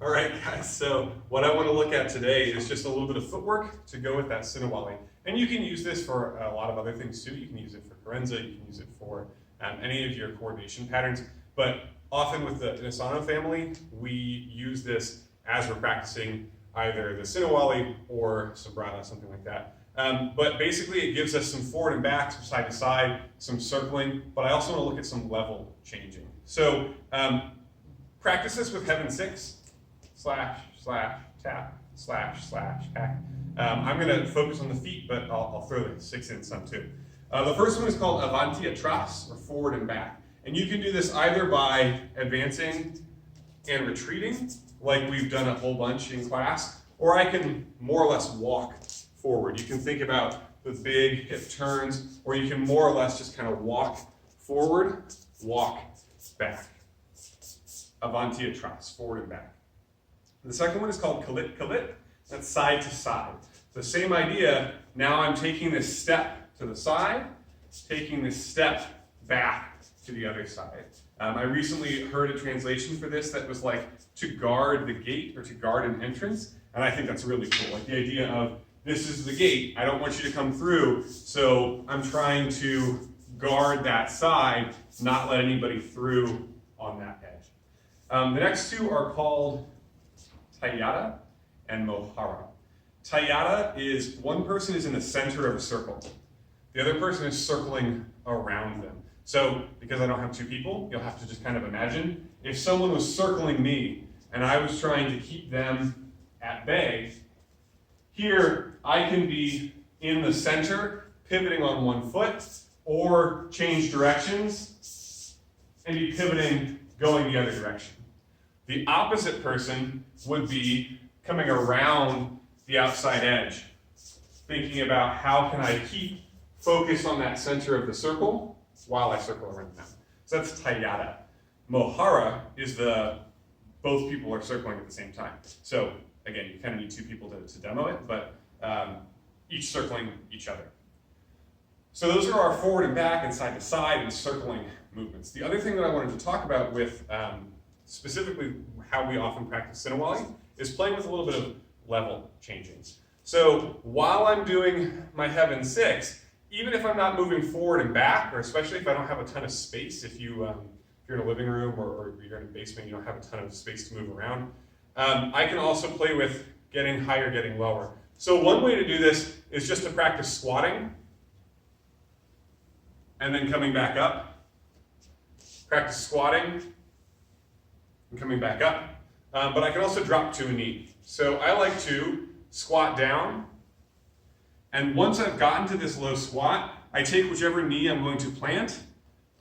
All right, guys, so what I want to look at today is just a little bit of footwork to go with that Sinawali. And you can use this for a lot of other things too. You can use it for carenza, you can use it for any of your coordination patterns. But often with the Inosanto family, we use this as we're practicing either the Sinawali or Sobrata, something like that. But basically it gives us some forward and back, some side to side, some circling, but I also want to look at some level changing. So practice this with heaven 6. Slash, slash, tap, slash, slash, hack. I'm going to focus on the feet, but I'll throw the 6 in some too. The first one is called avanti atras, or forward and back. And you can do this either by advancing and retreating, like we've done a whole bunch in class, or I can more or less walk forward. You can think about the big hip turns, or you can more or less just kind of walk forward, walk back. Avanti atras, forward and back. The second one is called kalit kalit. That's side to side. So same idea. Now I'm taking this step to the side, taking this step back to the other side. I recently heard a translation for this that was like to guard the gate or to guard an entrance. And I think that's really cool. Like the idea of this is the gate. I don't want you to come through. So I'm trying to guard that side, not let anybody through on that edge. The next two are called Tayata and Mohara. Tayata is one person is in the center of a circle. The other person is circling around them. So because I don't have two people, you'll have to just kind of imagine if someone was circling me and I was trying to keep them at bay, here I can be in the center, pivoting on one foot, or change directions and be pivoting, going the other direction. The opposite person would be coming around the outside edge, thinking about how can I keep focus on that center of the circle while I circle around them. So that's Tayata. Mohara is both people are circling at the same time. So again, you kind of need two people to demo it, but each circling each other. So those are our forward and back and side to side and circling movements. The other thing that I wanted to talk about with specifically how we often practice Sinawali is playing with a little bit of level changing. So while I'm doing my heaven 6, even if I'm not moving forward and back, or especially if I don't have a ton of space, if you're in a living room or you're in a basement, you don't have a ton of space to move around, I can also play with getting higher, getting lower. So one way to do this is just to practice squatting and then coming back up. Practice squatting and coming back up. But I can also drop to a knee. So I like to squat down, and once I've gotten to this low squat, I take whichever knee I'm going to plant,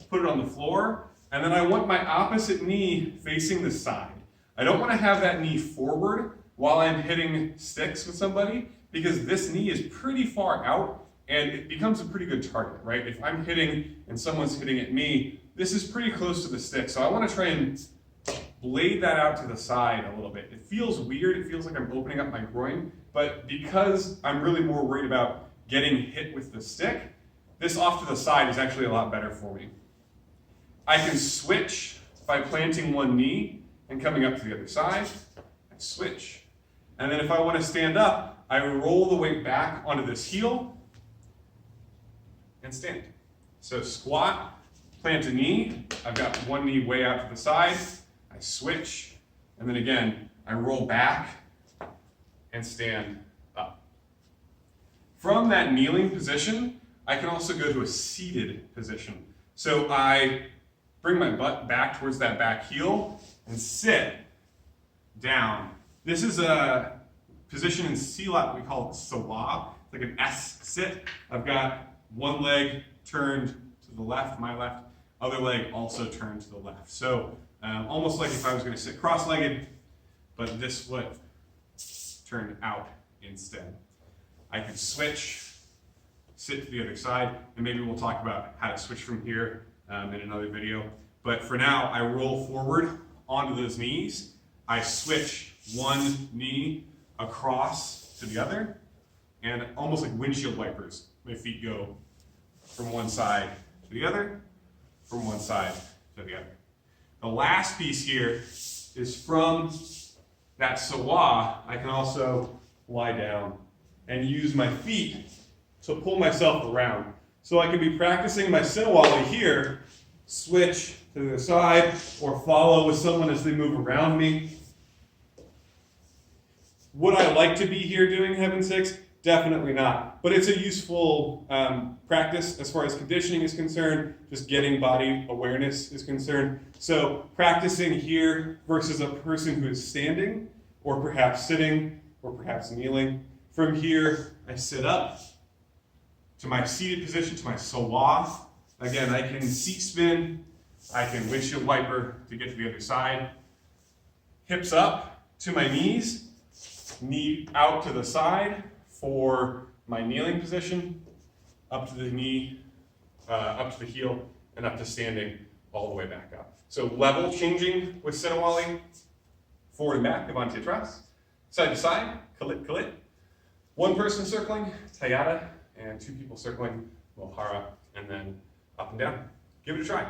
put it on the floor, and then I want my opposite knee facing the side. I don't want to have that knee forward while I'm hitting sticks with somebody, because this knee is pretty far out, and it becomes a pretty good target, right? If I'm hitting and someone's hitting at me, this is pretty close to the stick, so I want to try and blade that out to the side a little bit. It feels weird, it feels like I'm opening up my groin, but because I'm really more worried about getting hit with the stick, this off to the side is actually a lot better for me. I can switch by planting one knee and coming up to the other side. I switch. And then if I want to stand up, I roll the weight back onto this heel and stand. So squat, plant a knee. I've got one knee way out to the side. I switch, and then again, I roll back and stand up. From that kneeling position, I can also go to a seated position. So I bring my butt back towards that back heel and sit down. This is a position in Silat, we call it Sawa, like an S sit. I've got one leg turned to the left, my left, other leg also turned to the left. So almost like if I was going to sit cross-legged, but this foot turned out instead. I can switch, sit to the other side, and maybe we'll talk about how to switch from here in another video. But for now, I roll forward onto those knees. I switch one knee across to the other, and almost like windshield wipers, my feet go from one side to the other, from one side to the other. The last piece here is from that sawa, I can also lie down and use my feet to pull myself around. So I can be practicing my Sinawali here, switch to the side, or follow with someone as they move around me. Would I like to be here doing heaven six? Definitely not. But it's a useful practice as far as conditioning is concerned, just getting body awareness is concerned. So practicing here versus a person who is standing, or perhaps sitting, or perhaps kneeling. From here, I sit up to my seated position, to my sawa. Again, I can seat spin, I can windshield wiper to get to the other side. Hips up to my knees, knee out to the side for my kneeling position, up to the knee, up to the heel, and up to standing all the way back up. So level changing with Sinawali, forward and back, Avante Atras, side to side, Kalit Kalit. One person circling, Tayata, and two people circling, Mohara, and then up and down. Give it a try.